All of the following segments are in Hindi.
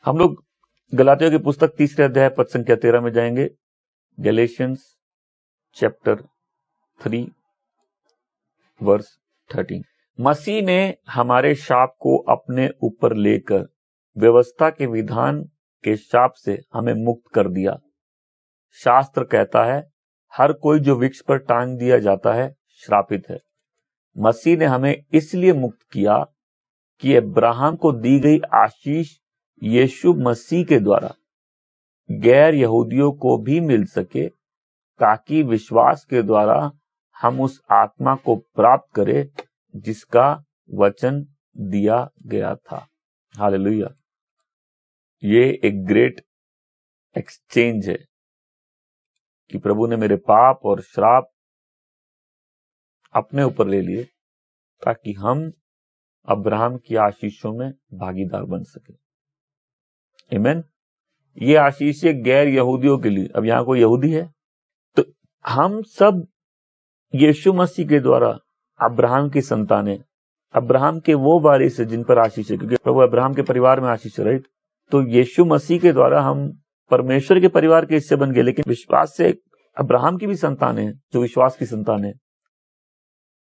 हम लोग गलातियों की पुस्तक 3 अध्याय पद संख्या 13 में जाएंगे। Galatians chapter 3 verse 13। मसीह ने हमारे शाप को अपने ऊपर लेकर व्यवस्था के विधान के शाप से हमें मुक्त कर दिया। शास्त्र कहता है, हर कोई जो वृक्ष पर टांग दिया जाता है श्रापित है। मसीह ने हमें इसलिए मुक्त किया कि अब्राहम को दी गई आशीष यीशु मसीह के द्वारा गैर यहूदियों को भी मिल सके, ताकि विश्वास के द्वारा हम उस आत्मा को प्राप्त करें जिसका वचन दिया गया था। हालेलुया। ये एक ग्रेट एक्सचेंज है कि प्रभु ने मेरे पाप और श्राप अपने ऊपर ले लिए ताकि हम अब्राहम की आशीषों में भागीदार बन सके। आमीन। ये आशीषें गैर यहूदियों के लिए। अब यहां कोई यहूदी है तो हम सब यीशु मसीह के द्वारा अब्राहम की संतान है, अब्राहम के वो वारिस है जिन पर आशीष है, क्योंकि प्रभु अब्राहम के परिवार में आशीष है, राइट। तो यीशु मसीह के द्वारा हम परमेश्वर के परिवार के हिस्से बन गए, लेकिन विश्वास से अब्राहम की भी संतान है जो विश्वास की संतान है।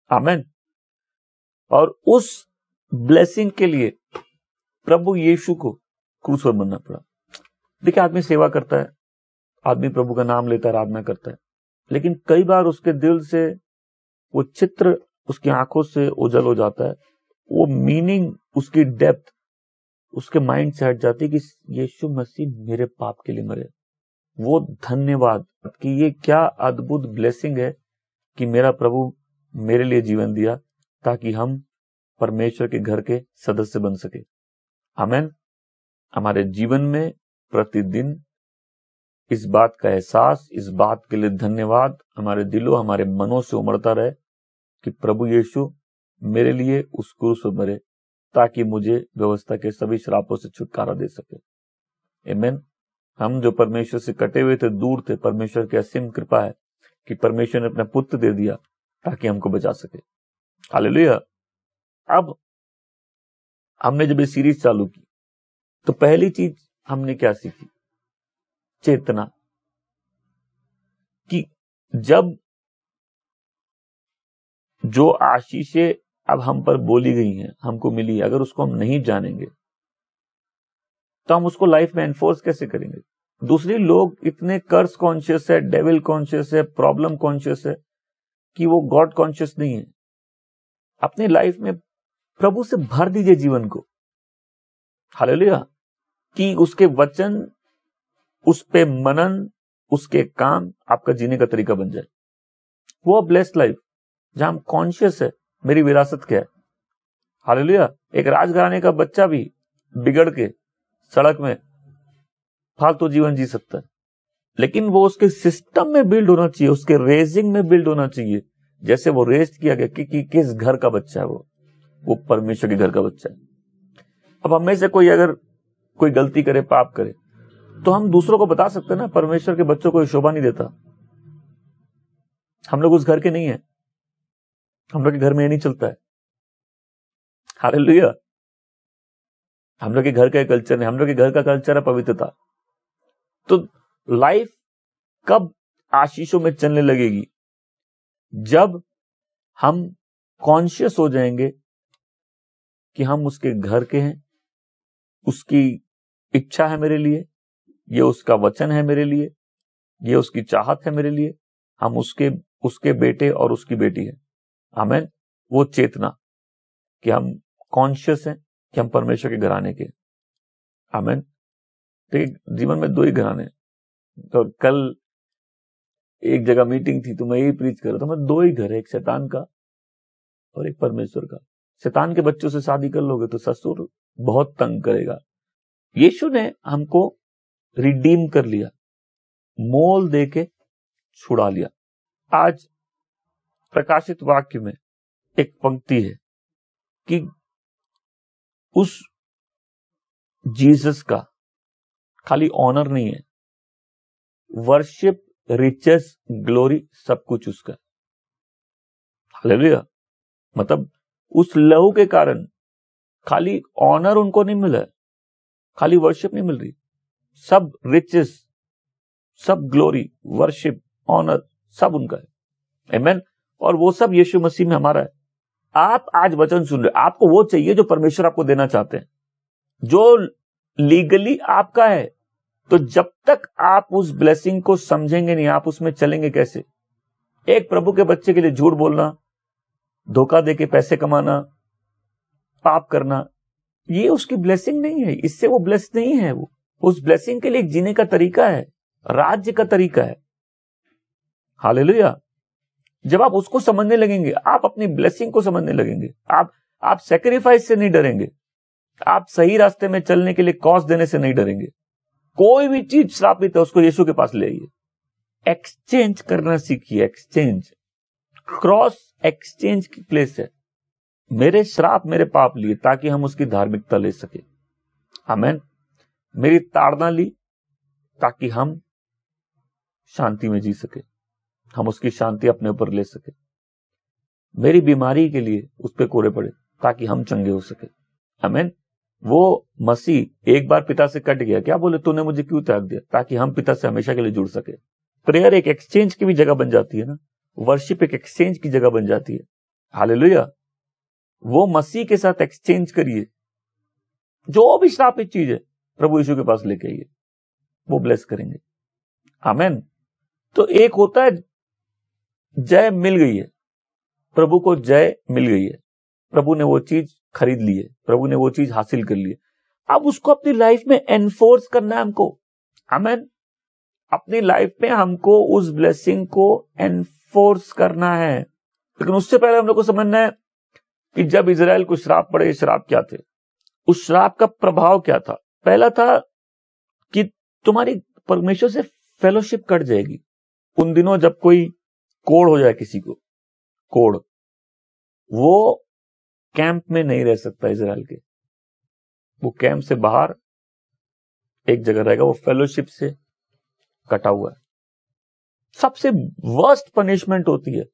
आमीन। और उस ब्लेसिंग के लिए प्रभु यीशु को क्रूस पर मरना पड़ा। देखिए, आदमी सेवा करता है, आदमी प्रभु का नाम लेता है, आराधना करता है, लेकिन कई बार उसके दिल से वो चित्र उसकी आंखों से ओझल हो जाता है, वो मीनिंग, उसकी डेप्थ उसके माइंड से हट जाती है कि यीशु मसीह मेरे पाप के लिए मरे। वो धन्यवाद कि ये क्या अद्भुत ब्लेसिंग है कि मेरा प्रभु मेरे लिए जीवन दिया ताकि हम परमेश्वर के घर के सदस्य बन सके। आमीन। हमारे जीवन में प्रतिदिन इस बात का एहसास, इस बात के लिए धन्यवाद हमारे दिलों, हमारे मनों से उमड़ता रहे कि प्रभु यीशु मेरे लिए उस क्रूस पर मरे ताकि मुझे व्यवस्था के सभी श्रापों से छुटकारा दे सके। आमीन। हम जो परमेश्वर से कटे हुए थे, दूर थे, परमेश्वर की असीम कृपा है कि परमेश्वर ने अपना पुत्र दे दिया ताकि हमको बचा सके। हालेलुया। अब हमने जब ये सीरीज चालू की तो पहली चीज हमने क्या सीखी? चेतना। कि जब जो आशीषें अब हम पर बोली गई हैं, हमको मिली है, अगर उसको हम नहीं जानेंगे तो हम उसको लाइफ में एनफोर्स कैसे करेंगे? दूसरी, लोग इतने कर्स कॉन्शियस है, डेविल कॉन्शियस है, प्रॉब्लम कॉन्शियस है कि वो गॉड कॉन्शियस नहीं है। अपनी लाइफ में प्रभु से भर दीजिए जीवन को। हालेलुया। कि उसके वचन, उस पे मनन, उसके काम आपका जीने का तरीका बन जाए। वो ब्लेस्ड लाइफ जहां हम कॉन्शियस है मेरी विरासत क्या है। हालेलुया। एक राजघराने का बच्चा भी बिगड़ के सड़क में फालतू जीवन जी सकता है, लेकिन वो उसके सिस्टम में बिल्ड होना चाहिए, उसके रेजिंग में बिल्ड होना चाहिए, जैसे वो रेस्ट किया गया कि किस घर का बच्चा है वो परमेश्वर के घर का बच्चा है। अब हमें से कोई अगर कोई गलती करे, पाप करे, तो हम दूसरों को बता सकते हैं ना, परमेश्वर के बच्चों को शोभा नहीं देता। हम लोग उस घर के नहीं है, हम लोग के घर में ये नहीं चलता है। हालेलुया। हम लोग के घर का कल्चर नहीं, हम लोग के घर का कल्चर है पवित्रता। तो लाइफ कब आशीषों में चलने लगेगी? जब हम कॉन्शियस हो जाएंगे कि हम उसके घर के हैं, उसकी इच्छा है मेरे लिए, ये उसका वचन है मेरे लिए, ये उसकी चाहत है मेरे लिए, हम उसके बेटे और उसकी बेटी है। आमीन। वो चेतना कि हम कॉन्शियस हैं कि हम परमेश्वर के घराने के। आमीन। तो जीवन में 2 ही घराने। तो कल एक जगह मीटिंग थी तो मैं यही प्रीच कर रहा था, मैं 2 ही घर है, एक शैतान का और एक परमेश्वर का। शैतान के बच्चों से शादी कर लोगे तो ससुर बहुत तंग करेगा। यीशु ने हमको रिडीम कर लिया, मोल दे के छुड़ा लिया। आज प्रकाशित वाक्य में एक पंक्ति है कि उस जीसस का खाली ऑनर नहीं है, वर्शिप, रिचेस, ग्लोरी सब कुछ उसका। हालेलुया। मतलब उस लहू के कारण खाली ऑनर उनको नहीं मिला है, खाली वर्शिप नहीं मिल रही, सब रिचेस, सब ग्लोरी, वर्शिप, ऑनर सब उनका है। आमीन। और वो सब यीशु मसीह में हमारा है। आप आज वचन सुन रहे, आपको वो चाहिए जो परमेश्वर आपको देना चाहते हैं, जो लीगली आपका है। तो जब तक आप उस ब्लेसिंग को समझेंगे नहीं, आप उसमें चलेंगे कैसे? एक प्रभु के बच्चे के लिए झूठ बोलना, धोखा देके पैसे कमाना, पाप करना, ये उसकी ब्लेसिंग नहीं है, इससे वो ब्लेस नहीं है। वो उस ब्लेसिंग के लिए एक जीने का तरीका है, राज्य का तरीका है। हालेलुया। जब आप उसको समझने लगेंगे, आप अपनी ब्लेसिंग को समझने लगेंगे, आप सैक्रिफाइस से नहीं डरेंगे, आप सही रास्ते में चलने के लिए कॉस्ट देने से नहीं डरेंगे। कोई भी चीज श्रापित है उसको यीशु के पास ले आइए, एक्सचेंज करना सीखिए। एक्सचेंज, क्रॉस एक्सचेंज की प्लेस है। मेरे श्राप मेरे पाप लिए ताकि हम उसकी धार्मिकता ले सके। आमीन। मेरी ताड़ना ली ताकि हम शांति में जी सके, हम उसकी शांति अपने ऊपर ले सके। मेरी बीमारी के लिए उस पर कोड़े पड़े ताकि हम चंगे हो सके। आमीन। वो मसीह एक बार पिता से कट गया, क्या बोले, तूने मुझे क्यों त्याग दिया? ताकि हम पिता से हमेशा के लिए जुड़ सके। प्रेयर एक एक्सचेंज की भी जगह बन जाती है ना, वर्शिप एक एक्सचेंज की जगह बन जाती है। हालेलुया। वो मसीह के साथ एक्सचेंज करिए, जो भी श्रापित चीज है प्रभु यीशु के पास लेके आइए, वो ब्लेस करेंगे। आमीन। तो एक होता है जय मिल गई है, प्रभु को जय मिल गई है, प्रभु ने वो चीज खरीद ली है, प्रभु ने वो चीज हासिल कर ली है। अब उसको अपनी लाइफ में एनफोर्स करना है हमको। आमीन। अपनी लाइफ में हमको उस ब्लेसिंग को एनफोर्स करना है। लेकिन उससे पहले हम लोग को समझना है कि जब इजराइल को श्राप पड़े, श्राप क्या थे, उस श्राप का प्रभाव क्या था। पहला था कि तुम्हारी परमेश्वर से फेलोशिप कट जाएगी। उन दिनों जब कोई कोड़ हो जाए किसी को, कोड़, वो कैंप में नहीं रह सकता इजराइल के, वो कैंप से बाहर एक जगह रहेगा, वो फेलोशिप से कटा हुआ है। सबसे वर्स्ट पनिशमेंट होती है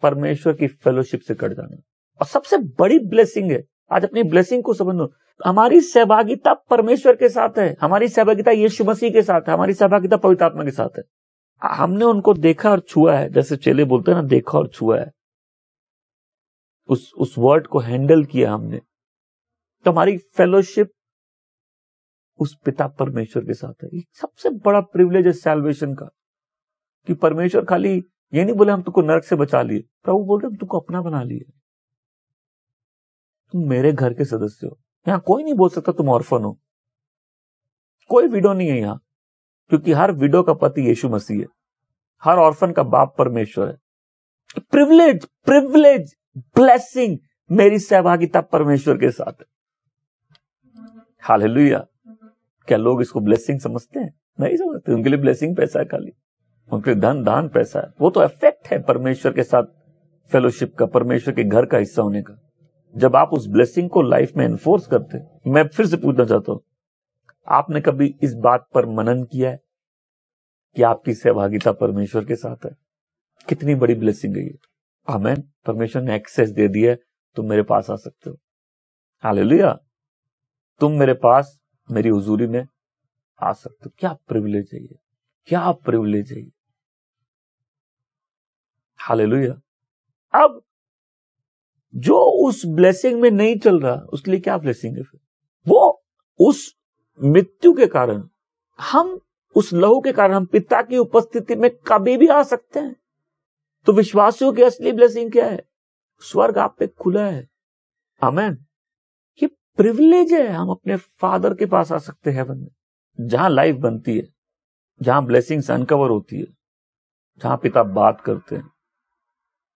परमेश्वर की फेलोशिप से कट जाना, और सबसे बड़ी ब्लेसिंग है। आज अपनी ब्लेसिंग को समझो, हमारी सहभागिता परमेश्वर के साथ है, हमारी सहभागिता यीशु मसीह के साथ है, हमारी सहभागिता पवित्र आत्मा के साथ है। हमने उनको देखा और छुआ है, जैसे चेले बोलते हैं ना, देखा और छुआ है, उस वर्ड को हैंडल किया हमने। तो हमारी फेलोशिप उस पिता परमेश्वर के साथ है। ये सबसे बड़ा प्रिविलेज है सैल्वेशन का, कि परमेश्वर खाली ये नहीं बोले हम तुमको नरक से बचा लिए, प्रभु बोल रहे हम तुमको अपना बना लिए, तुम मेरे घर के सदस्य हो। यहां कोई नहीं बोल सकता तुम ऑर्फन हो, कोई विडो नहीं है यहां, क्योंकि हर विडो का पति यीशु मसीह है, हर ऑर्फन का बाप परमेश्वर है। प्रिविलेज, प्रिविलेज, ब्लेसिंग, मेरी सहभागिता परमेश्वर के साथ है। हालेलुया। क्या लोग इसको ब्लेसिंग समझते हैं? नहीं समझते। उनके लिए ब्लेसिंग पैसा है, खाली उनके लिए धन दान पैसा है। वो तो इफेक्ट है परमेश्वर के साथ फेलोशिप का, परमेश्वर के घर का हिस्सा होने का। जब आप उस ब्लेसिंग को लाइफ में एनफोर्स करते हैं, मैं फिर से पूछना चाहता हूं, आपने कभी इस बात पर मनन किया है कि आपकी सहभागिता परमेश्वर के साथ है? कितनी बड़ी ब्लेसिंग है ये। आमीन। परमेश्वर ने एक्सेस दे दिया है, तुम मेरे पास आ सकते हो। हालेलुया। तुम मेरे पास मेरी हुजूरी में आ सकते हो। क्या प्रिविलेज है ये, क्या प्रिविलेज है ये। हालेलुया। अब जो उस ब्लेसिंग में नहीं चल रहा, उसके लिए क्या ब्लेसिंग है फिर? वो उस मृत्यु के कारण, हम उस लहू के कारण हम पिता की उपस्थिति में कभी भी आ सकते हैं। तो विश्वासियों की असली ब्लेसिंग क्या है? स्वर्ग आप पे खुला है। आमीन। ये प्रिविलेज है, हम अपने फादर के पास आ सकते हैं हेवन में, जहां लाइफ बनती है, जहां ब्लेसिंग्स अनकवर होती है, जहां पिता बात करते हैं,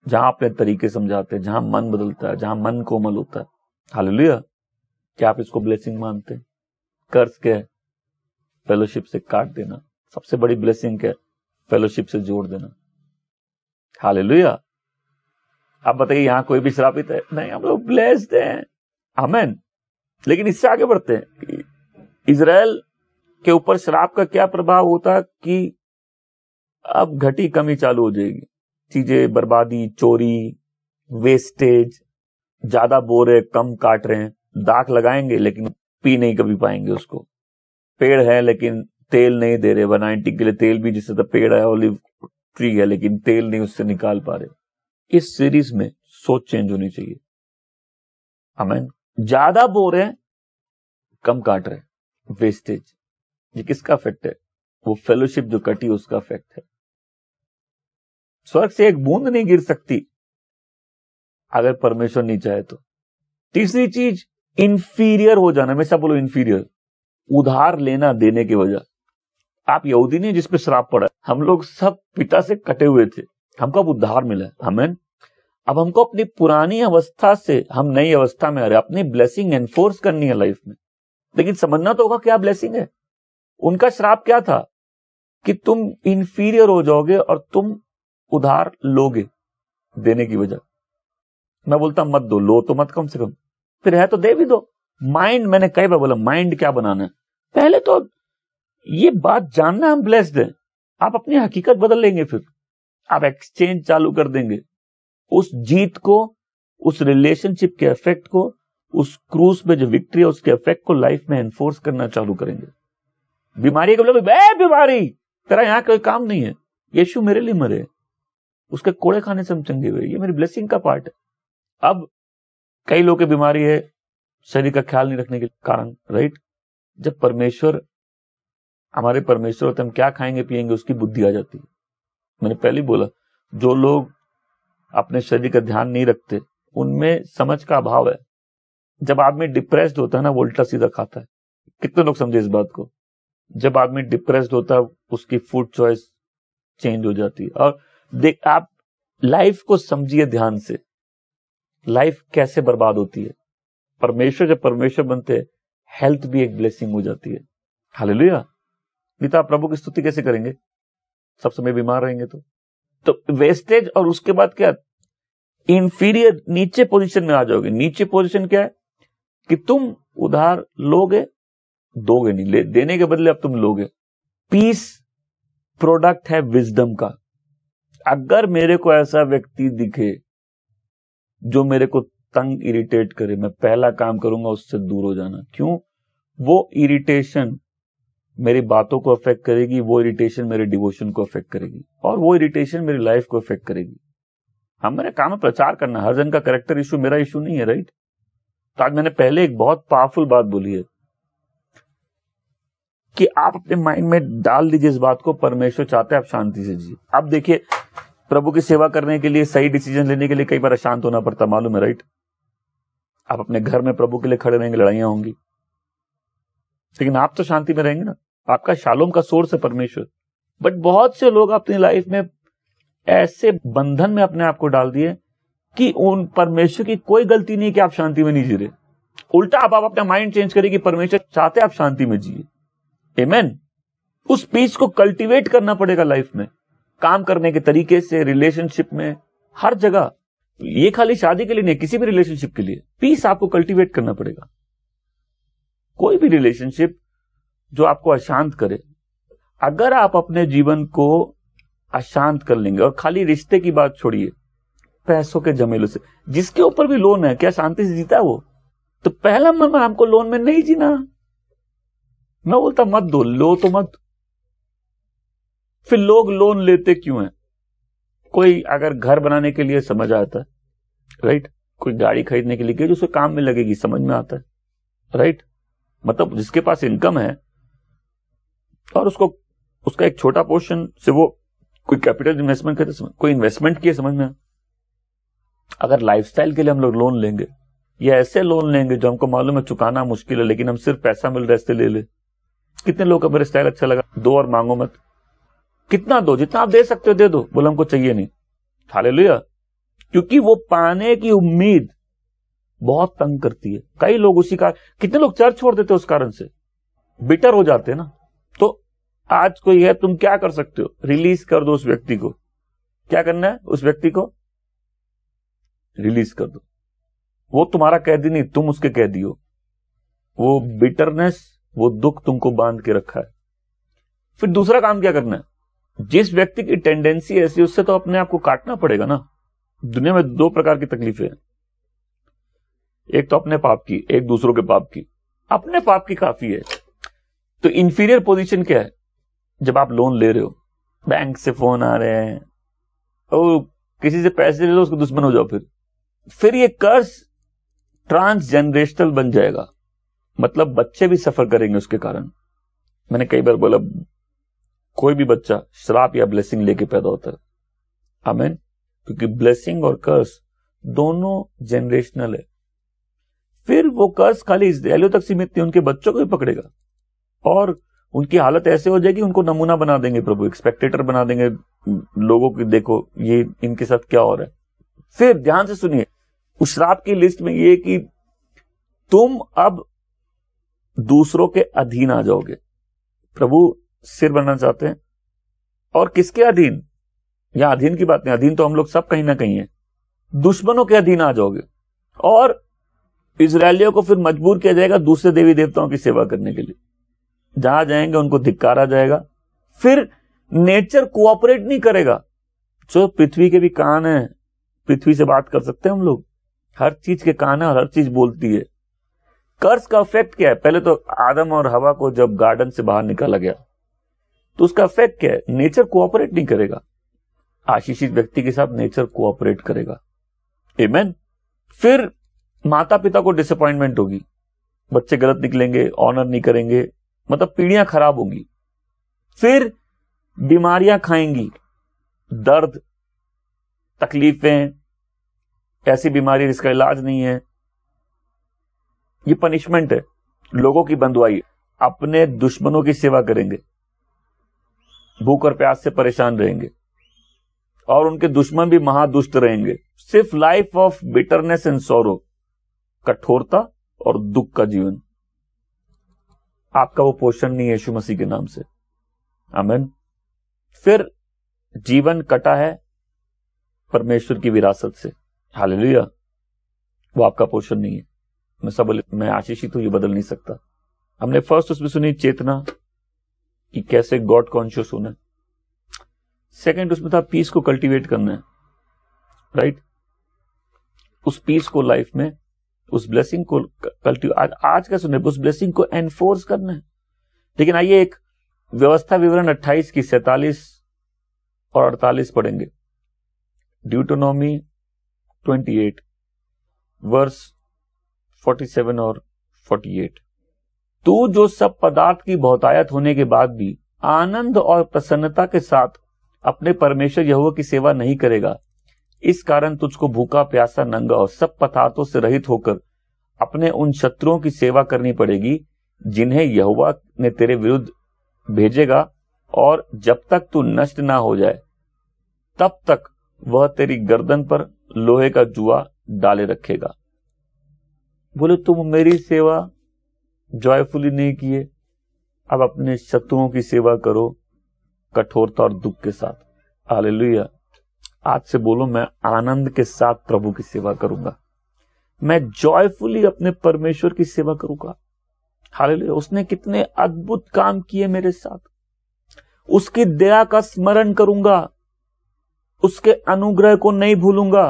जहां अपने तरीके समझाते हैं, जहां मन बदलता है, जहां मन कोमल होता है। हालेलुया। क्या आप इसको ब्लेसिंग मानते हैं? कर्ज क्या है? फेलोशिप से काट देना। सबसे बड़ी ब्लेसिंग क्या है? फेलोशिप से जोड़ देना। हालेलुया। आप बताइए, यहां कोई भी श्रापित है? नहीं, हम लोग ब्लेस्ड हैं। आमीन। लेकिन इससे आगे बढ़ते हैं। इजराइल के ऊपर श्राप का क्या प्रभाव होता कि अब घटी कमी चालू हो जाएगी, चीजें बर्बादी, चोरी, वेस्टेज, ज्यादा बो रहे, कम काट रहे हैं, दाख लगाएंगे लेकिन पी नहीं कभी पाएंगे उसको। पेड़ है लेकिन तेल नहीं दे रहे, 190 के लिए तेल भी, जिससे तो पेड़ है, ऑलिव ट्री है लेकिन तेल नहीं उससे निकाल पा रहे। इस सीरीज में सोच चेंज होनी चाहिए। आमीन। ज्यादा बो रहे हैं, कम काट रहे हैं, वेस्टेज। ये किसका इफेक्ट है? वो फेलोशिप जो कटी उसका इफेक्ट है। स्वर्ग से एक बूंद नहीं गिर सकती अगर परमेश्वर नहीं चाहे तो। तीसरी चीज, इंफीरियर हो जाना। हमेशा बोलो इंफीरियर। उधार लेना देने की वजह। आप यहूदी नहीं जिसपे श्राप पड़ा। हम लोग सब पिता से कटे हुए थे, हमको अब उद्धार मिला है। आमीन। अब हमको अपनी पुरानी अवस्था से हम नई अवस्था में आ रहे, अपनी ब्लेसिंग एनफोर्स करनी है लाइफ में। लेकिन समझना तो होगा क्या ब्लेसिंग है। उनका श्राप क्या था कि तुम इंफीरियर हो जाओगे और तुम उधार लोगे देने की वजह। मैं बोलता मत दो, लो तो मत कम से कम, फिर है तो दे भी दो। माइंड, मैंने कई बार बोला माइंड क्या बनाना है। पहले तो ये बात जानना हम ब्लेस्ड हैं। आप अपनी हकीकत बदल लेंगे, फिर आप एक्सचेंज चालू कर देंगे। उस जीत को, उस रिलेशनशिप के इफेक्ट को, उस क्रूज पे जो विक्ट्री है उसके इफेक्ट को लाइफ में एनफोर्स करना चालू करेंगे। बीमारी के बोले बीमारी तेरा यहां कोई काम नहीं है, यीशु मेरे लिए मरे, उसके कोड़े खाने से हम चंगे हुए, ये मेरी ब्लेसिंग का पार्ट है। अब कई लोगों की बीमारी है शरीर का ख्याल नहीं रखने के कारण, राइट। जब परमेश्वर हमारे परमेश्वर होते, हम क्या खाएंगे पिएंगे उसकी बुद्धि आ जाती है। मैंने पहले बोला, जो लोग अपने शरीर का ध्यान नहीं रखते उनमें समझ का अभाव है। जब आदमी डिप्रेस्ड होता है ना, वो उल्टा सीधा खाता है। कितने लोग समझे इस बात को? जब आदमी डिप्रेस्ड होता है उसकी फूड चॉइस चेंज हो जाती है। और देख, आप लाइफ को समझिए ध्यान से, लाइफ कैसे बर्बाद होती है। परमेश्वर जब परमेश्वर बनते हैं, हेल्थ भी एक ब्लेसिंग हो जाती है। हालेलुया। नहीं तो आप प्रभु की स्तुति कैसे करेंगे? सब समय बीमार रहेंगे तो वेस्टेज। और उसके बाद क्या? इंफीरियर, नीचे पोजीशन में आ जाओगे। नीचे पोजीशन क्या है कि तुम उधार लोगे, दोगे नहीं, देने के बदले अब तुम लोगे। पीस प्रोडक्ट है विजडम का। अगर मेरे को ऐसा व्यक्ति दिखे जो मेरे को तंग इरिटेट करे, मैं पहला काम करूंगा उससे दूर हो जाना। क्यों? वो इरिटेशन मेरी बातों को अफेक्ट करेगी, वो इरिटेशन मेरे डिवोशन को अफेक्ट करेगी, और वो इरिटेशन मेरी लाइफ को अफेक्ट करेगी। हम मेरे काम में प्रचार करना, हर जन का कैरेक्टर इशू मेरा इशू नहीं है, राइट। तो आज मैंने पहले एक बहुत पावरफुल बात बोली है कि आप अपने माइंड में डाल दीजिए इस बात को, परमेश्वर चाहते हैं आप शांति से जिए। अब देखिए, प्रभु की सेवा करने के लिए, सही डिसीजन लेने के लिए कई बार अशांत होना पड़ता, मालूम है, राइट। आप अपने घर में प्रभु के लिए खड़े रहेंगे, लड़ाइयां होंगी, लेकिन आप तो शांति में रहेंगे ना। आपका शालोम का सोर्स है परमेश्वर। बट बहुत से लोग अपनी लाइफ में ऐसे बंधन में अपने आप को डाल दिए कि उन परमेश्वर की कोई गलती नहीं कि आप शांति में नहीं जी रहे। उल्टा आप अपना माइंड चेंज करिए कि परमेश्वर चाहते आप शांति में जिए। आमीन। उस पीस को कल्टीवेट करना पड़ेगा लाइफ में, काम करने के तरीके से, रिलेशनशिप में, हर जगह। ये खाली शादी के लिए नहीं, किसी भी रिलेशनशिप के लिए पीस आपको कल्टीवेट करना पड़ेगा। कोई भी रिलेशनशिप जो आपको अशांत करे, अगर आप अपने जीवन को अशांत कर लेंगे, और खाली रिश्ते की बात छोड़िए, पैसों के झमेलों से, जिसके ऊपर भी लोन है, क्या शांति से जीता है वो? तो पहला मन हमको लोन में नहीं जीना। मैं बोलता मत दो, लो तो मत। फिर लोग लोन लेते क्यों हैं? कोई अगर घर बनाने के लिए समझ आता है, राइट। कोई गाड़ी खरीदने के लिए जो उसके काम में लगेगी, समझ में आता है, राइट। मतलब जिसके पास इनकम है और उसका एक छोटा पोर्शन से वो कोई कैपिटल इन्वेस्टमेंट करते, कोई इन्वेस्टमेंट किए, समझ में। अगर लाइफस्टाइल के लिए हम लोग लोन लेंगे, या ऐसे लोन लेंगे जो हमको मालूम है चुकाना मुश्किल है, लेकिन हम सिर्फ पैसा मिल रहा है इससे ले ले। कितने लोग का मेरा स्टाइल अच्छा लगा, दो और मांगो मत। कितना दो? जितना आप दे सकते हो दे दो, बोले हमको चाहिए नहीं। हालेलुया। क्योंकि वो पाने की उम्मीद बहुत तंग करती है। कई लोग उसी का, कितने लोग चर्च छोड़ देते उस कारण से, बिटर हो जाते हैं ना। तो आज कोई है, तुम क्या कर सकते हो? रिलीज कर दो उस व्यक्ति को। क्या करना है? उस व्यक्ति को रिलीज कर दो। वो तुम्हारा कैदी नहीं, तुम उसके कैदी हो। वो बिटरनेस, वो दुख तुमको बांध के रखा है। फिर दूसरा काम क्या करना है? जिस व्यक्ति की टेंडेंसी ऐसी, उससे तो अपने आप को काटना पड़ेगा ना। दुनिया में दो प्रकार की तकलीफें हैं, एक तो अपने पाप की, एक दूसरों के पाप की। अपने पाप की काफी है। तो इंफीरियर पोजीशन क्या है? जब आप लोन ले रहे हो, बैंक से फोन आ रहे हैं, और किसी से पैसे ले लो उसको दुश्मन हो जाओ, फिर ये कर्ज ट्रांसजेनरेशनल बन जाएगा, मतलब बच्चे भी सफर करेंगे उसके कारण। मैंने कई बार बोला, कोई भी बच्चा श्राप या ब्लेसिंग लेके पैदा होता है, आमीन, क्योंकि ब्लेसिंग और कर्ज दोनों जनरेशनल है। फिर वो कर्ज खाली इस्राएलियों तक सीमित नहीं, उनके बच्चों को भी पकड़ेगा और उनकी हालत ऐसे हो जाएगी, उनको नमूना बना देंगे प्रभु, एक स्पेक्टेटर बना देंगे लोगों की, देखो ये इनके साथ क्या हो रहा है। फिर ध्यान से सुनिए, उस श्राप की लिस्ट में ये कि तुम अब दूसरों के अधीन आ जाओगे। प्रभु सिर बनना चाहते हैं, और किसके अधीन? यहां अधीन की बात नहीं, अधीन तो हम लोग सब कहीं ना कहीं है। दुश्मनों के अधीन आ जाओगे, और इजरायलियों को फिर मजबूर किया जाएगा दूसरे देवी देवताओं की सेवा करने के लिए। जहां जाएंगे उनको धिक्कारा जाएगा। फिर नेचर कोऑपरेट नहीं करेगा। जो पृथ्वी के भी कान है, पृथ्वी से बात कर सकते हैं हम लोग, हर चीज के कान है और हर चीज बोलती है। कर्ज का इफेक्ट क्या है? पहले तो आदम और हवा को जब गार्डन से बाहर निकाला गया, तो उसका इफेक्ट क्या है? नेचर कोऑपरेट नहीं करेगा। आशीषित व्यक्ति के साथ नेचर कोऑपरेट करेगा, आमीन। फिर माता पिता को डिसअपॉइंटमेंट होगी, बच्चे गलत निकलेंगे, ऑनर नहीं करेंगे, मतलब पीढ़ियां खराब होंगी। फिर बीमारियां खाएंगी, दर्द, तकलीफें, ऐसी बीमारी जिसका इलाज नहीं है। ये पनिशमेंट है, लोगों की बंधुआई। अपने दुश्मनों की सेवा करेंगे, भूख और प्यास से परेशान रहेंगे, और उनके दुश्मन भी महादुष्ट रहेंगे। सिर्फ life of bitterness and sorrow, कठोरता और दुख का जीवन। आपका वो पोषण नहीं है यीशु मसीह के नाम से, आमीन। फिर जीवन कटा है परमेश्वर की विरासत से, हालेलुया। वो आपका पोषण नहीं है। मैं आशीषित हूं, ये बदल नहीं सकता। हमने फर्स्ट उसमें सुनी चेतना कि कैसे गॉड कॉन्शियस होना है। सेकंड उसमें था पीस को कल्टीवेट करना है, राइट। उस पीस को लाइफ में, उस ब्लेसिंग को आज का सुने, उस ब्लेसिंग को एनफोर्स करना है। लेकिन आइए एक व्यवस्था विवरण 28 की 47 और 48 पढ़ेंगे। ड्यूटोनॉमी 28 वर्स 47 और 48। तू जो सब पदार्थ की बहुतायत होने के बाद भी आनंद और प्रसन्नता के साथ अपने परमेश्वर यहोवा की सेवा नहीं करेगा, इस कारण तुझको भूखा, प्यासा, नंगा और सब पदार्थों से रहित होकर अपने उन शत्रुओं की सेवा करनी पड़ेगी जिन्हें यहोवा ने तेरे विरुद्ध भेजेगा, और जब तक तू नष्ट ना हो जाए तब तक वह तेरी गर्दन पर लोहे का जुआ डाले रखेगा। बोले तुम मेरी सेवा जॉयफुली नहीं किए, अब अपने शत्रुओं की सेवा करो कठोरता और दुख के साथ। हालेलुया। आज से बोलो, मैं आनंद के साथ प्रभु की सेवा करूंगा, मैं जॉयफुली अपने परमेश्वर की सेवा करूंगा। हालेलुया। उसने कितने अद्भुत काम किए मेरे साथ, उसकी दया का स्मरण करूंगा, उसके अनुग्रह को नहीं भूलूंगा।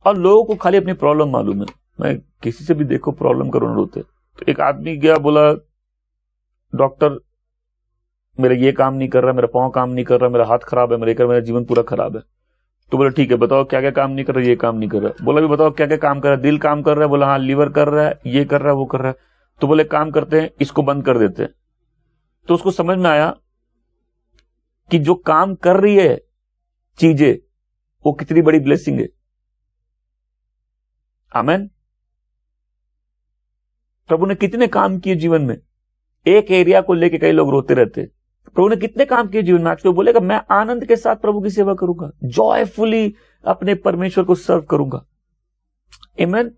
और लोगों को खाली अपनी प्रॉब्लम मालूम है। मैं किसी से भी देखो प्रॉब्लम करो रोते। तो एक आदमी गया, बोला डॉक्टर मेरा ये काम नहीं कर रहा, मेरा पांव काम नहीं कर रहा, मेरा हाथ खराब है, मेरा जीवन पूरा खराब है। तो बोला ठीक है, बताओ क्या क्या काम नहीं कर रहा, ये काम नहीं कर रहा। बोला भी बताओ क्या क्या काम कर रहा है। दिल काम कर रहा है, बोला हाँ लीवर कर रहा है, ये कर रहा है, वो कर रहा है। तो बोले काम करते हैं, इसको बंद कर देते हैं। तो उसको समझ में आया कि जो काम कर रही है चीजें, वो कितनी बड़ी ब्लेसिंग है। आमेन। प्रभु ने कितने काम किए जीवन में। एक एरिया को लेके कई लोग रोते रहते, प्रभु ने कितने काम किए जीवन में। आज को बोलेगा मैं आनंद के साथ प्रभु की सेवा करूंगा, जॉयफुली अपने परमेश्वर को सर्व करूंगा। आमेन।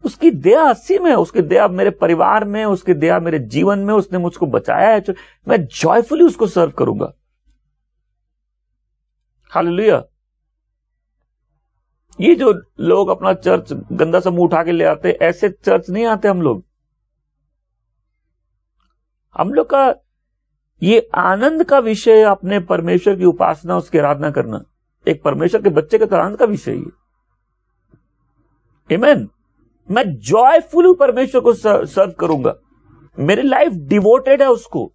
उसकी दया असीम है, उसकी दया मेरे परिवार में, उसकी दया मेरे जीवन में, उसने मुझको बचाया है, मैं जॉयफुली उसको सर्व करूंगा। हालेलुया। ये जो लोग अपना चर्च गंदा सा मुंह उठा के ले आते, ऐसे चर्च नहीं आते हम लोग। हम लोग का ये आनंद का विषय, अपने परमेश्वर की उपासना, उसकी आराधना करना, एक परमेश्वर के बच्चे के तो आनंद का विषय है। आमेन। मैं जॉयफुली परमेश्वर को सर्व करूंगा। मेरी लाइफ डिवोटेड है उसको।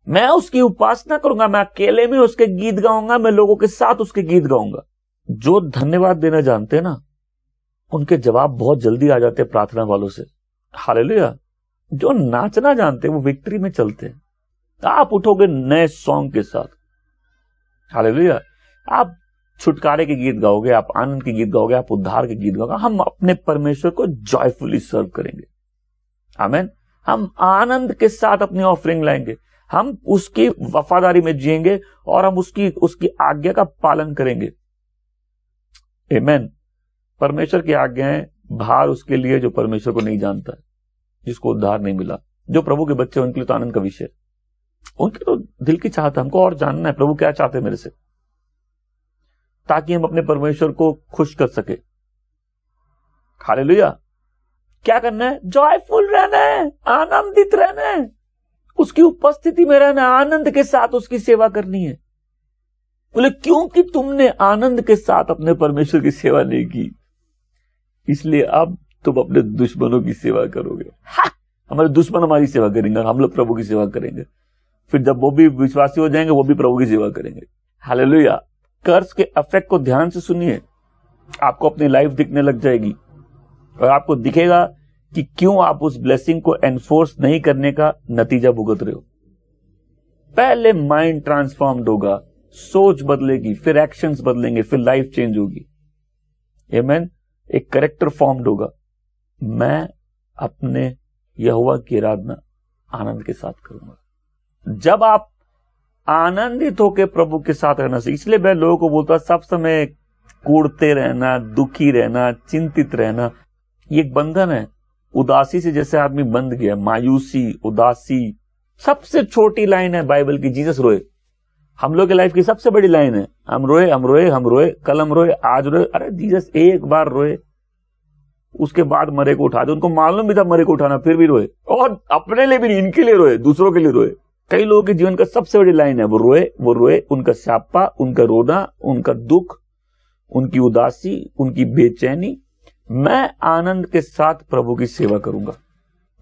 मैं उसकी उपासना करूंगा। मैं अकेले में उसके गीत गाऊंगा, मैं लोगों के साथ उसके गीत गाऊंगा। जो धन्यवाद देना जानते हैं ना, उनके जवाब बहुत जल्दी आ जाते हैं प्रार्थना वालों से। हालेलुया। जो नाचना जानते हैं वो विक्ट्री में चलते हैं। आप उठोगे नए सॉन्ग के साथ। हालेलुया। आप छुटकारे के गीत गाओगे, आप आनंद के गीत गाओगे, आप उद्धार के गीत गाओगे। हम अपने परमेश्वर को जॉयफुली सर्व करेंगे। आमीन। हम आनंद के साथ अपनी ऑफरिंग लाएंगे। हम उसकी वफादारी में जिएंगे और हम उसकी आज्ञा का पालन करेंगे। आमीन। परमेश्वर की आज्ञाएं भार उसके लिए जो परमेश्वर को नहीं जानता है, जिसको उद्धार नहीं मिला। जो प्रभु के बच्चे उनके लिए तो आनंद का विषय। उनके तो दिल की चाहत है, हमको और जानना है प्रभु क्या चाहते हैं मेरे से, ताकि हम अपने परमेश्वर को खुश कर सके। हालेलुया। क्या करना है? जॉयफुल रहना है, आनंदित रहना है, उसकी उपस्थिति में रहना, आनंद के साथ उसकी सेवा करनी है। बोले क्योंकि तुमने आनंद के साथ अपने परमेश्वर की सेवा नहीं की, इसलिए अब तुम अपने दुश्मनों की सेवा करोगे। हमारे दुश्मन हमारी सेवा करेंगे, हम लोग प्रभु की सेवा करेंगे। फिर जब वो भी विश्वासी हो जाएंगे, वो भी प्रभु की सेवा करेंगे। हालेलुया। कर्ज के इफेक्ट को ध्यान से सुनिए। आपको अपनी लाइफ दिखने लग जाएगी और आपको दिखेगा कि क्यों आप उस ब्लेसिंग को एनफोर्स नहीं करने का नतीजा भुगत रहे हो। पहले माइंड ट्रांसफॉर्म्ड होगा, सोच बदलेगी, फिर एक्शंस बदलेंगे, फिर लाइफ चेंज होगी। आमीन। एक कैरेक्टर फॉर्म्ड होगा। मैं अपने यहोवा की आराधना आनंद के साथ करूंगा। जब आप आनंदित होकर प्रभु के साथ रहना से, इसलिए मैं लोगों को बोलता सब समय कूड़ते रहना, दुखी रहना, चिंतित रहना, ये एक बंधन है। उदासी से जैसे आदमी बंध गया, मायूसी, उदासी। सबसे छोटी लाइन है बाइबल की, जीसस रोए। हम लोग की लाइफ की सबसे बड़ी लाइन है, हम रोए, हम रोए, हम रोए, कल हम रोए, आज रोए। अरे जीसस एक बार रोए, उसके बाद मरे को उठा दे। उनको मालूम भी था मरे को उठाना, फिर भी रोए। और अपने लिए भी नहीं, इनके लिए रोए, दूसरों के लिए रोए। कई लोगों के जीवन का सबसे बड़ी लाइन है, वो रोए, वो रोए। उनका स्यापा, उनका रोना, उनका दुख, उनकी उदासी, उनकी बेचैनी। मैं आनंद के साथ प्रभु की सेवा करूंगा।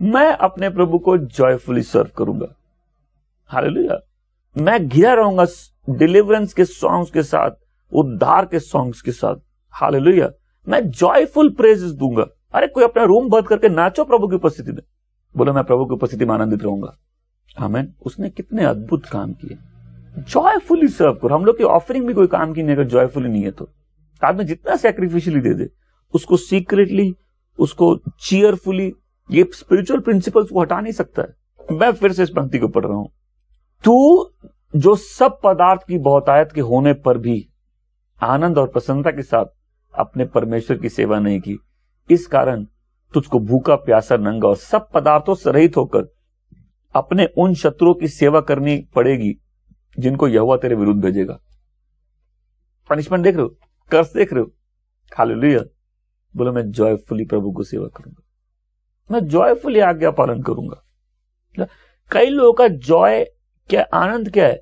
मैं अपने प्रभु को जॉयफुली सर्व करूंगा। हालेलुया। मैं घिरा रहूंगा डिलीवरेंस के सॉन्ग्स के साथ, उद्धार के सॉन्ग्स के साथ। हालेलुया। मैं जॉयफुल प्रेजेस दूंगा। अरे कोई अपना रूम बंद करके नाचो प्रभु की उपस्थिति में, बोलो मैं प्रभु की उपस्थिति में आनंदित रहूंगा। आमीन। उसने कितने अद्भुत काम किए। जॉयफुली सर्व करो। हम लोग की ऑफरिंग भी कोई काम की नहीं, अगर जॉयफुली नहीं है तो। आदमी जितना सैक्रिफिशियली दे दे, उसको सीक्रेटली, उसको चीयरफुली, ये स्पिरिचुअल प्रिंसिपल्स को हटा नहीं सकता है। मैं फिर से इस पंक्ति को पढ़ रहा हूं। तू जो सब पदार्थ की बहुतायत के होने पर भी आनंद और प्रसन्नता के साथ अपने परमेश्वर की सेवा नहीं की, इस कारण तुझको भूखा, प्यासा, नंगा और सब पदार्थों से रहित होकर अपने उन शत्रुओं की सेवा करनी पड़ेगी जिनको यहोवा तेरे विरुद्ध भेजेगा। पनिशमेंट देख रहे हो, कर्ज देख रहे हो। हालेलुया। बोलो मैं जॉयफुली प्रभु को सेवा करूंगा, मैं जॉयफुली आज्ञा पालन करूंगा। कई लोगों का जॉय क्या, आनंद क्या है?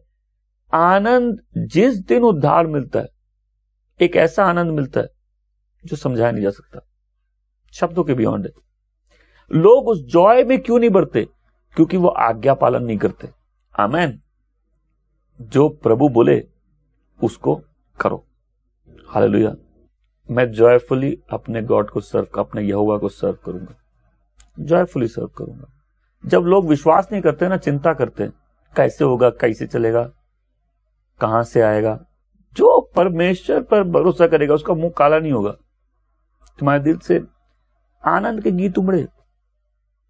आनंद जिस दिन उद्धार मिलता है, एक ऐसा आनंद मिलता है जो समझाया नहीं जा सकता, शब्दों के बियॉन्ड है। लोग उस जॉय में क्यों नहीं बढ़ते? क्योंकि वो आज्ञा पालन नहीं करते। आमीन। जो प्रभु बोले उसको करो। हालेलुया। मैं जॉयफुली अपने गॉड को सर्व, अपने यहोवा को सर्व करूंगा, जॉयफुली सर्व करूंगा। जब लोग विश्वास नहीं करते ना, चिंता करते हैं कैसे होगा, कैसे चलेगा, कहां से आएगा, जो परमेश्वर पर भरोसा करेगा उसका मुंह काला नहीं होगा। तुम्हारे दिल से आनंद के गीत उमड़े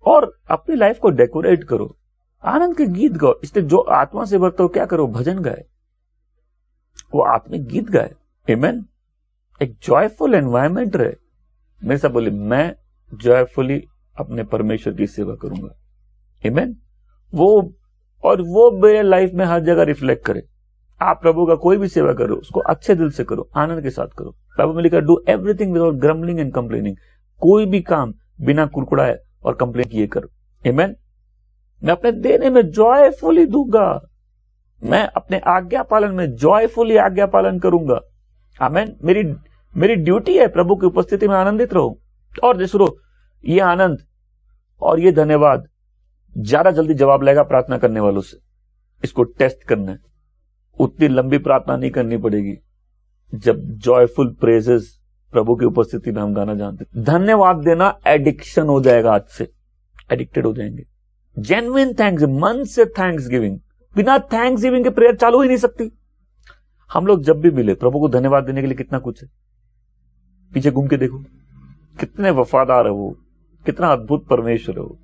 और अपनी लाइफ को डेकोरेट करो, आनंद के गीत गाओ। इसलिए जो आत्मा से भरता हो क्या करो? भजन गाए, वो आत्मिक गीत गाए। आमीन। एक जॉयफुल एनवायरमेंट रहे। मेरे साथ बोले मैं जॉयफुली अपने परमेश्वर की सेवा करूंगा। आमीन। वो मेरे लाइफ में हर जगह रिफ्लेक्ट करे। आप प्रभु का कोई भी सेवा करो, उसको अच्छे दिल से करो, आनंद के साथ करो। बाइबल में लिखा do everything without grumbling and complaining. कोई भी काम बिना कुड़कुड़ाए और कंप्लेन किए करो। आमीन। मैं अपने देने में जॉयफुली दूंगा, मैं अपने आज्ञा पालन में जॉयफुली आज्ञा पालन करूंगा। आमीन। मेरी मेरी ड्यूटी है प्रभु की उपस्थिति में आनंदित रहो। और सुनो, ये आनंद और ये धन्यवाद ज्यादा जल्दी जवाब लेगा प्रार्थना करने वालों से। इसको टेस्ट करना है। उतनी लंबी प्रार्थना नहीं करनी पड़ेगी जब जॉयफुल प्रेजेस प्रभु की उपस्थिति में हम गाना जानते हैं। धन्यवाद देना एडिक्शन हो जाएगा, आज से एडिक्टेड हो जाएंगे। जेन्युइन थैंक्स, मन से थैंक्स गिविंग, बिना थैंक्स गिविंग के प्रेयर चालू ही नहीं सकती। हम लोग जब भी मिले प्रभु को धन्यवाद देने के लिए कितना कुछ है। पीछे घूम के देखो, कितने वफादार है वो, कितना अद्भुत परमेश्वर है वो।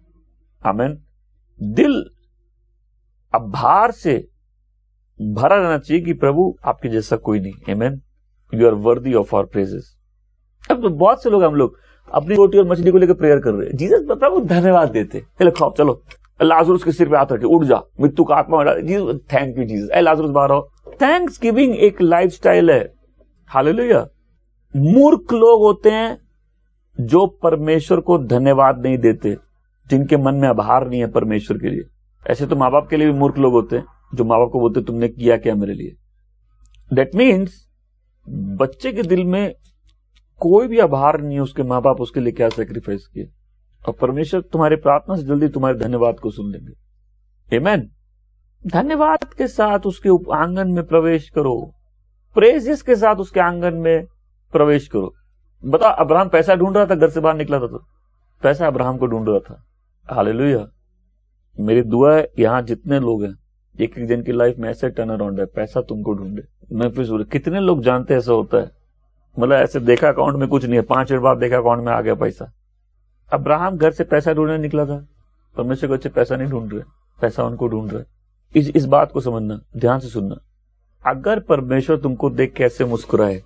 आमीन। दिल आभार से भरा रहना चाहिए कि प्रभु आपके जैसा कोई नहीं। आमीन। You are worthy of our praises. अब तो बहुत से लोग, हम लोग अपनी रोटी और मछली को लेकर प्रेयर कर रहे हैं। जीसस प्रभु धन्यवाद देते, खाओ, चलो लाजरुस के सिर पे हाथ रखे, उठ जा, मृत्यु का आत्मा हटा। थैंक यू जीसस, लाजरुस बाहर आओ। थैंक्स गिविंग एक लाइफस्टाइल है। हालेलुया। मूर्ख लोग होते हैं जो परमेश्वर को धन्यवाद नहीं देते, जिनके मन में आभार नहीं है परमेश्वर के लिए। ऐसे तो माँ बाप के लिए भी मूर्ख लोग होते हैं जो माँ बाप को बोलते तुमने किया क्या मेरे लिए। दैट मीन्स बच्चे के दिल में कोई भी आभार नहीं है, उसके माँ बाप उसके लिए क्या सेक्रीफाइस किए। और परमेश्वर तुम्हारी प्रार्थना से जल्दी तुम्हारे धन्यवाद को सुन लेंगे। आमीन। धन्यवाद के साथ उसके आंगन में प्रवेश करो, प्रेजेस के साथ उसके आंगन में प्रवेश करो। बता, अब्राहम पैसा ढूंढ रहा था, घर से बाहर निकला था तो पैसा अब्राहम को ढूंढ रहा था। हालेलुया। मेरी दुआ है यहां जितने लोग हैं, एक एक जन की लाइफ में ऐसे टर्न अराउंड है, पैसा तुमको ढूंढे। मैं फिर कितने लोग जानते हैं ऐसा होता है, मतलब ऐसे देखा अकाउंट में कुछ नहीं है, 5 मिनट बाद देखा अकाउंट में आ गया पैसा। अब्राहम घर से पैसा ढूंढने निकला था, परमेश्वर को अच्छे पैसा नहीं ढूंढ रहे, पैसा उनको ढूंढ रहे। इस बात को समझना, ध्यान से सुनना। अगर परमेश्वर तुमको देख के ऐसे मुस्कुराए,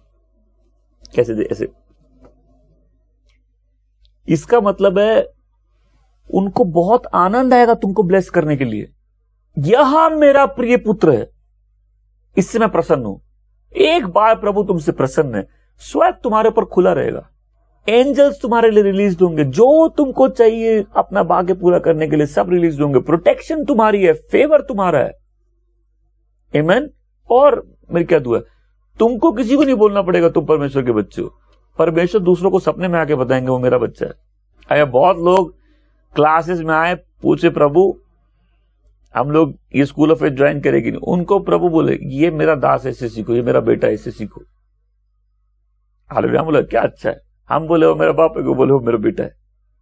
कैसे ऐसे, इसका मतलब है उनको बहुत आनंद आएगा तुमको ब्लेस करने के लिए। यह मेरा प्रिय पुत्र है, इससे मैं प्रसन्न हूं। एक बार प्रभु तुमसे प्रसन्न है, स्वर्ग तुम्हारे ऊपर खुला रहेगा, एंजल्स तुम्हारे लिए रिलीज होंगे, जो तुमको चाहिए अपना भाग्य पूरा करने के लिए सब रिलीज होंगे। प्रोटेक्शन तुम्हारी है, फेवर तुम्हारा है। आमीन। और मेरी क्या दुआ है, तुमको किसी को नहीं बोलना पड़ेगा तुम परमेश्वर के बच्चे हो। परमेश्वर दूसरों को सपने में आके बताएंगे वो मेरा बच्चा है। आया बहुत लोग क्लासेस में आए, पूछे प्रभु हम लोग ये स्कूल ऑफ फेथ ज्वाइन करेगी नहीं, उनको प्रभु बोले ये मेरा दास है, इससे सीखो, ये मेरा बेटा है, इससे सीखो। हालेलुया। हम बोले क्या अच्छा है, हम बोले वो मेरा बाप है, वो बोले वो मेरा बेटा है।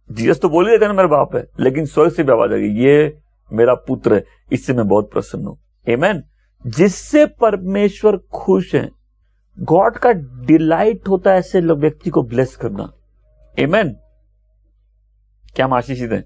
जीसस तो बोल ही देते ना मेरा बाप है, लेकिन स्वर्ग से भी आवाज आ गई ये मेरा पुत्र है, इससे मैं बहुत प्रसन्न हूं। आमीन। जिससे परमेश्वर खुश है, गॉड का डिलाइट होता है ऐसे व्यक्ति को ब्लेस करना। आमीन। क्या हम आशीषित हैं।